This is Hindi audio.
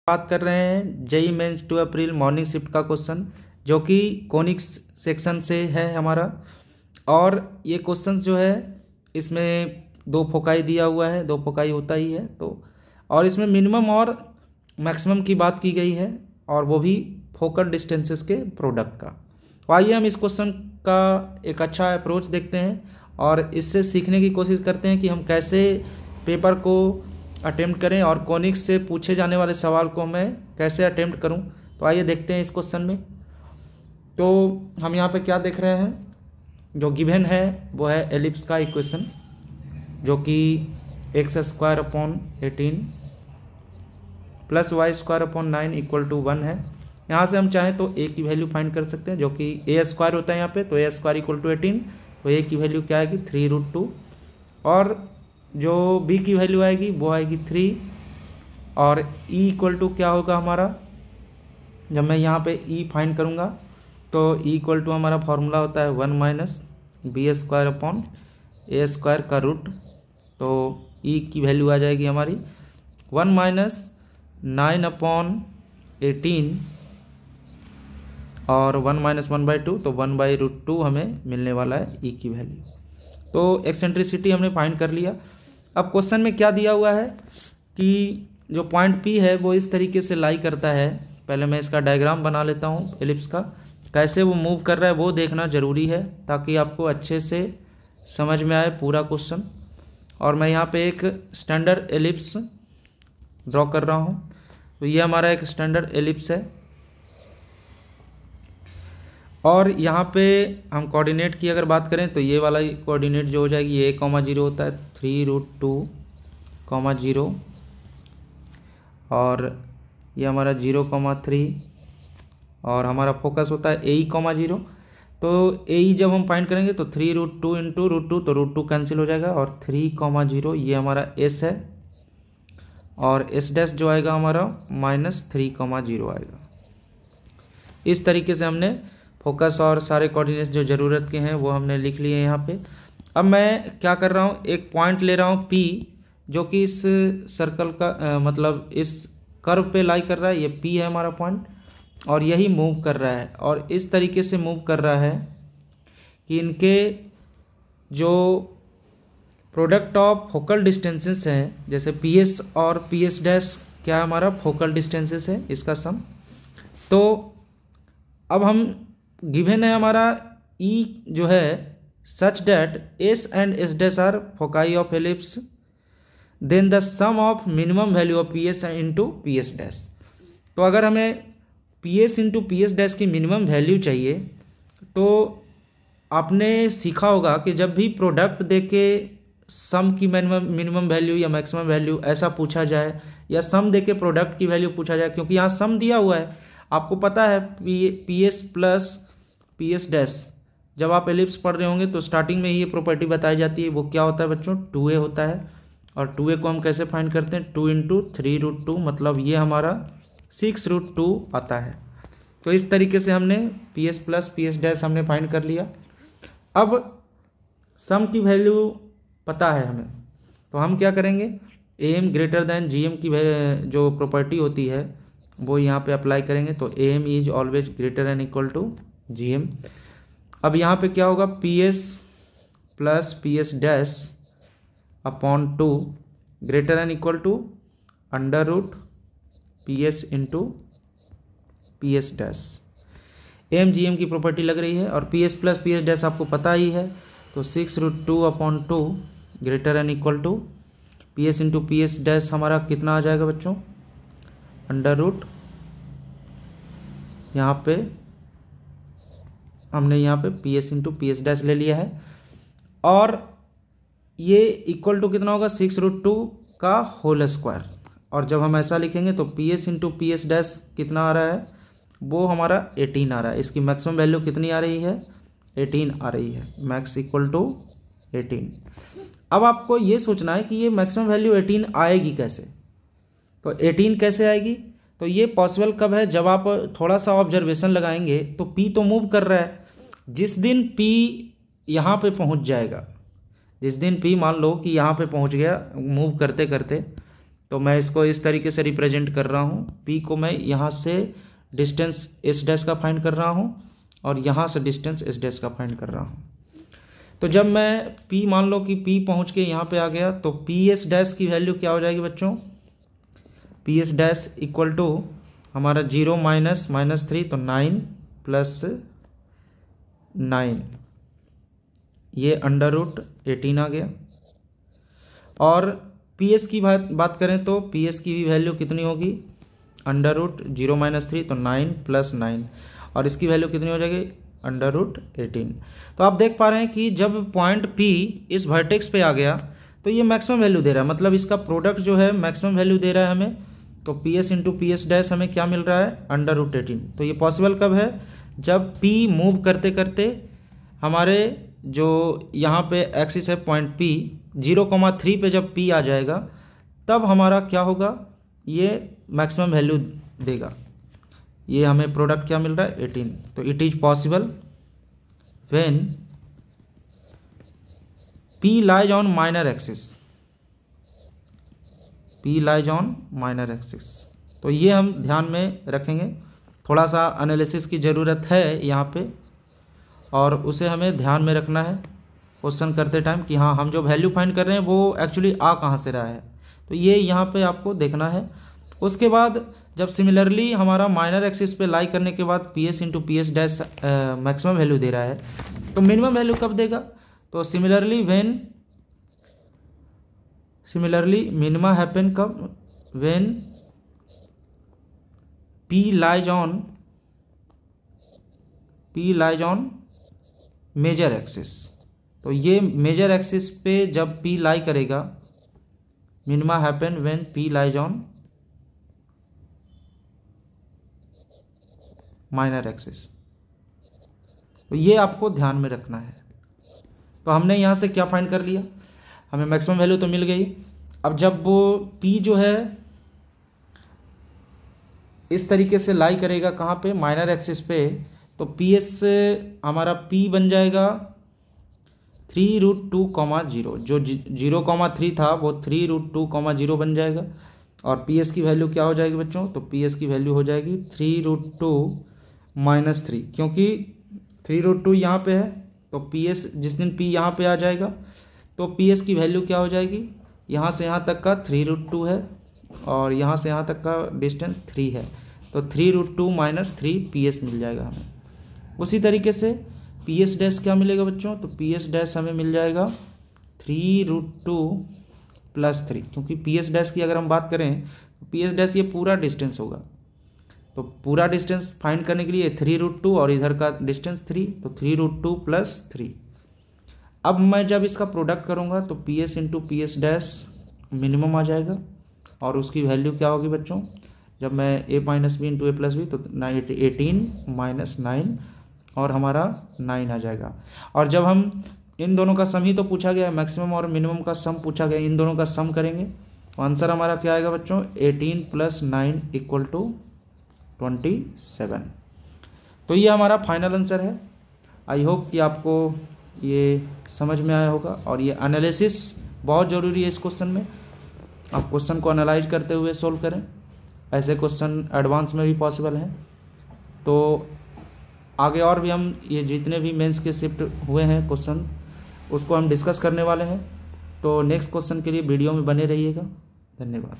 बात कर रहे हैं जेई मेंस 2 अप्रैल मॉर्निंग शिफ्ट का क्वेश्चन, जो कि कोनिक्स सेक्शन से है हमारा। और ये क्वेश्चन जो है इसमें 2 फोकाई दिया हुआ है, 2 फोकाई होता ही है तो, और इसमें मिनिमम और मैक्सिमम की बात की गई है, और वो भी फोकल डिस्टेंसेस के प्रोडक्ट का। तो आइए हम इस क्वेश्चन का एक अच्छा अप्रोच देखते हैं और इससे सीखने की कोशिश करते हैं कि हम कैसे पेपर को अटेम्प्ट करें और कोनिक्स से पूछे जाने वाले सवाल को मैं कैसे अटेम्प्ट करूं। तो आइए देखते हैं इस क्वेश्चन में। तो हम यहाँ पे क्या देख रहे हैं, जो गिवन है वो है एलिप्स का इक्वेशन, जो कि x² / 18 + y² / 9 = 1 है। यहाँ से हम चाहें तो a की वैल्यू फाइंड कर सकते हैं, जो कि a² होता है यहाँ पे, तो a² = 18, तो a की वैल्यू क्या आएगी 3√2, और जो b की वैल्यू आएगी वो आएगी 3, और e = क्या होगा हमारा, जब मैं यहाँ पे e फाइंड करूँगा तो e = हमारा फॉर्मूला होता है 1 - b² / a² का रूट, तो e की वैल्यू आ जाएगी हमारी 1 - 9/18 और 1 - 1/2, तो 1/√2 हमें मिलने वाला है e की वैल्यू। तो एक्सेंट्रिसिटी हमने फाइंड कर लिया। अब क्वेश्चन में क्या दिया हुआ है कि जो पॉइंट P है वो इस तरीके से लाई करता है। पहले मैं इसका डायग्राम बना लेता हूँ एलिप्स का, कैसे वो मूव कर रहा है वो देखना ज़रूरी है ताकि आपको अच्छे से समझ में आए पूरा क्वेश्चन। और मैं यहाँ पे एक स्टैंडर्ड एलिप्स ड्रॉ कर रहा हूँ। तो ये हमारा एक स्टैंडर्ड एलिप्स है, और यहाँ पे हम कोऑर्डिनेट की अगर बात करें तो ये वाला कोऑर्डिनेट जो हो जाएगी a, 0 होता है 3√2, 0, और ये हमारा 0, 3, और हमारा फोकस होता है a, 0। तो a जब हम फाइंड करेंगे तो 3√2 × √2, तो √2 कैंसिल हो जाएगा, और 3, 0 ये हमारा s है, और s' जो आएगा हमारा -3, 0 आएगा। इस तरीके से हमने फोकस और सारे कोऑर्डिनेट्स जो ज़रूरत के हैं वो हमने लिख लिए यहाँ पे। अब मैं क्या कर रहा हूँ, एक पॉइंट ले रहा हूँ P, जो कि इस सर्कल का मतलब इस कर्व पे लाई कर रहा है। ये P है हमारा पॉइंट, और यही मूव कर रहा है, और इस तरीके से मूव कर रहा है कि इनके जो प्रोडक्ट ऑफ फोकल डिस्टेंसेस हैं, जैसे PS और PS' क्या हमारा फोकल डिस्टेंसेस है, इसका सम। तो अब हम गिवन है हमारा E जो है such that S and S' are foci of ellipse, then the sum of minimum value of PS × PS'। तो अगर हमें PS × PS' की मिनिमम वैल्यू चाहिए तो आपने सीखा होगा कि जब भी प्रोडक्ट देके सम की मिनिमम वैल्यू या मैक्सिमम वैल्यू ऐसा पूछा जाए, या सम देके प्रोडक्ट की वैल्यू पूछा जाए, क्योंकि यहाँ सम दिया हुआ है, आपको पता है PS + PS'। जब आप एलिप्स पढ़ रहे होंगे तो स्टार्टिंग में ये प्रॉपर्टी बताई जाती है, वो क्या होता है बच्चों, 2a होता है। और 2a को हम कैसे फाइंड करते हैं, 2 × 3√2, मतलब ये हमारा 6√2 आता है। तो इस तरीके से हमने PS + PS' हमने फाइंड कर लिया। अब सम की वैल्यू पता है हमें, तो हम क्या करेंगे, AM > GM की जो प्रॉपर्टी होती है वो यहाँ पे अप्लाई करेंगे। तो AM इज ऑलवेज > GM। अब यहाँ पे क्या होगा, PS + PS' / 2 > √PS × PS'। AM GM की प्रॉपर्टी लग रही है, और PS + PS' आपको पता ही है, तो 6√2/2 > PS × PS' हमारा कितना आ जाएगा बच्चों, √ यहाँ पे हमने यहाँ पे PS × PS' ले लिया है, और ये इक्वल टू कितना होगा, 6√2 का होल स्क्वायर। और जब हम ऐसा लिखेंगे तो PS × PS' कितना आ रहा है, वो हमारा 18 आ रहा है। इसकी मैक्सिमम वैल्यू कितनी आ रही है, 18 आ रही है, मैक्स = 18। अब आपको ये सोचना है कि ये मैक्सिमम वैल्यू 18 आएगी कैसे। तो 18 कैसे आएगी, तो ये पॉसिबल कब है, जब आप थोड़ा सा ऑब्जर्वेशन लगाएंगे तो P तो मूव कर रहा है। जिस दिन P यहाँ पे पहुँच जाएगा, जिस दिन P मान लो कि यहाँ पे पहुँच गया मूव करते करते, तो मैं इसको इस तरीके से रिप्रेजेंट कर रहा हूँ। P को मैं यहाँ से डिस्टेंस S डैश का फाइंड कर रहा हूँ और यहाँ से डिस्टेंस S डैश का फाइंड कर रहा हूँ। तो जब मैं P मान लो कि P पहुँच के यहाँ पे आ गया तो PS डैश की वैल्यू क्या हो जाएगी बच्चों? PS डैश इक्वल टू हमारा 0 माइनस -3 तो 9 प्लस 9, ये √18 आ गया। और PS की बात करें तो PS की भी वैल्यू कितनी होगी? √0 - 3 तो 9 प्लस 9, और इसकी वैल्यू कितनी हो जाएगी? √18। तो आप देख पा रहे हैं कि जब पॉइंट P इस वर्टेक्स पे आ गया तो ये मैक्सिमम वैल्यू दे रहा है, मतलब इसका प्रोडक्ट जो है मैक्सिमम वैल्यू दे रहा है हमें। तो PS इंटू PS डैश हमें क्या मिल रहा है? √18। तो ये पॉसिबल कब है? जब P मूव करते करते हमारे जो यहाँ पे एक्सिस है पॉइंट P 0,3 पे जब P आ जाएगा तब हमारा क्या होगा? ये मैक्सिमम वैल्यू देगा। ये हमें प्रोडक्ट क्या मिल रहा है? 18। तो it is possible when P lies on minor axis, P lies on minor axis. तो ये हम ध्यान में रखेंगे, थोड़ा सा एनालिसिस की ज़रूरत है यहाँ पे, और उसे हमें ध्यान में रखना है क्वेश्चन करते टाइम कि हाँ हम जो वैल्यू फाइंड कर रहे हैं वो एक्चुअली आ कहाँ से रहा है। तो ये यहाँ पे आपको देखना है। उसके बाद जब सिमिलरली हमारा माइनर एक्सिस पे लाई करने के बाद PS into PS dash maximum value दे रहा है, तो मिनिमम वैल्यू कब देगा? तो सिमिलरली मिनिमा हैपन कब? When P lies on major axis. तो ये मेजर एक्सिस पे जब P लाई करेगा, minima happen when P lies on minor axis. तो ये आपको ध्यान में रखना है। तो हमने यहाँ से क्या फाइंड कर लिया? हमें मैक्सिमम वैल्यू तो मिल गई। अब जब वो P जो है इस तरीके से लाई करेगा कहाँ पे? माइनर एक्सिस पे, तो PS हमारा P बन जाएगा 3√2,0। जो 0,3 था वो 3√2,0 बन जाएगा। और PS की वैल्यू क्या हो जाएगी बच्चों? तो PS की वैल्यू हो जाएगी 3√2 - 3, क्योंकि 3√2 यहाँ पे है। तो PS जिस दिन P यहाँ पे आ जाएगा तो PS की वैल्यू क्या हो जाएगी? यहाँ से यहाँ तक का 3√2 है और यहाँ से यहाँ तक का डिस्टेंस 3 है, तो 3√2 - 3 PS मिल जाएगा हमें। उसी तरीके से PS डैश क्या मिलेगा बच्चों? तो PS डैश हमें मिल जाएगा 3√2 + 3, क्योंकि PS डैश की अगर हम बात करें तो PS डैश ये पूरा डिस्टेंस होगा। तो पूरा डिस्टेंस फाइंड करने के लिए 3√2 और इधर का डिस्टेंस 3, तो 3√2 + 3। अब मैं जब इसका प्रोडक्ट करूँगा तो PS into PS dash minimum आ जाएगा, और उसकी वैल्यू क्या होगी बच्चों? जब मैं A - B into A + B तो 18 - 9 और हमारा 9 आ जाएगा। और जब हम इन दोनों का सम ही तो पूछा गया है, मैक्सिमम और मिनिमम का सम पूछा गया, इन दोनों का सम करेंगे तो आंसर हमारा क्या आएगा बच्चों? 18 + 9 = 27। तो ये हमारा फाइनल आंसर है। आई होप कि आपको ये समझ में आया होगा, और ये एनालिसिस बहुत ज़रूरी है इस क्वेश्चन में। आप क्वेश्चन को एनालाइज करते हुए सोल्व करें। ऐसे क्वेश्चन एडवांस में भी पॉसिबल हैं। तो आगे और भी हम ये जितने भी मेंस के शिफ्ट हुए हैं क्वेश्चन उसको हम डिस्कस करने वाले हैं। तो नेक्स्ट क्वेश्चन के लिए वीडियो में बने रहिएगा। धन्यवाद।